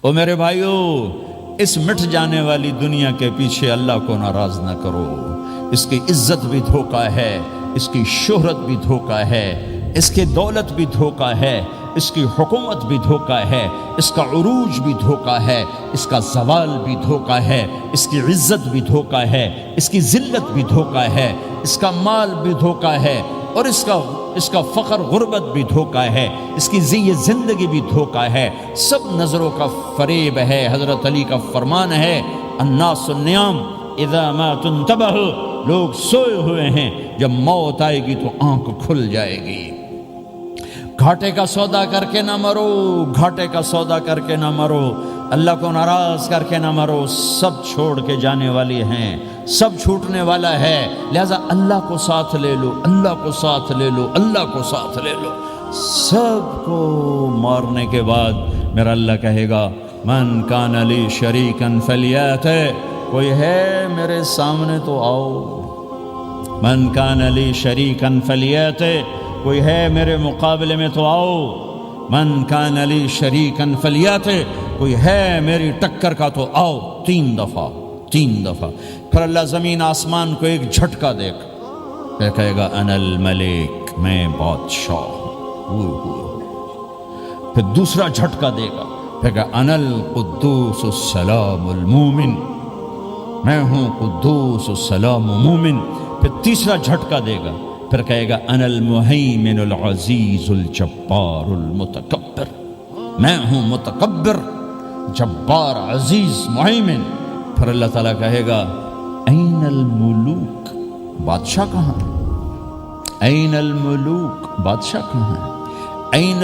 او میرے بھائیو، اس مٹ جانے والی دنیا کے پیچھے اللہ کو ناراض نہ کرو۔ اس کی عزت بھی دھوکہ ہے، اس کی شہرت بھی دھوکہ ہے، اس کی دولت بھی دھوکہ ہے، اس کی حکومت بھی دھوکہ ہے، اس کا عروج بھی دھوکہ ہے، اس کا زوال بھی دھوکہ ہے، اس کی عزت بھی دھوکہ ہے، اس کی ذلت بھی دھوکہ ہے، اس کا مال بھی دھوکہ ہے، اور اس کا فقر غربت بھی دھوکہ ہے، اس کی زندگی بھی دھوکہ ہے، سب نظروں کا فریب ہے۔ حضرت علی کا فرمان ہے، الناس النیام اذا ما تنتبہ، لوگ سوئے ہوئے ہیں، جب موت آئے گی تو آنکھ کھل جائے گی۔ گھاٹے کا سودا کر کے نہ مرو، گھاٹے کا سودا کر کے نہ مرو، اللہ کو ناراض کر کے نہ مرو، سب چھوڑ کے جانے والی ہیں، سب چھوٹنے والا ہے، لہذا اللہ کو ساتھ لے لو، اللہ کو ساتھ لے لو، اللہ کو ساتھ لے لو۔ سب کو مارنے کے بعد میرا اللہ کہے گا، من کان لی شریکا فلیات، کوئی ہے میرے سامنے تو آؤ، من کان لی شریکا فلیات، کوئی ہے میرے مقابلے میں تو آؤ، من کان علی شریکن فلیات، کوئی ہے میری ٹکر کا تو آؤ، تین دفعہ۔ پھر اللہ زمین آسمان کو ایک جھٹکا دے گا، پھر کہے گا انا الملک، میں بادشاہ ہوں۔ پھر دوسرا جھٹکا دے گا، پھر کہا انا القدوس السلام المومن، میں ہوں قدوس السلام مومن۔ پھر تیسرا جھٹکا دے گا، پھر کہے گا انا المہیمن العزیز الجبار المتکبر، میں ہوں متکبر، جبار، عزیز، مہیمن۔ پھر اللہ تعالیٰ کہے گا این الملوک، بادشاہ کہاں ہے؟ این الملوک، بادشاہ کہاں ہے؟ این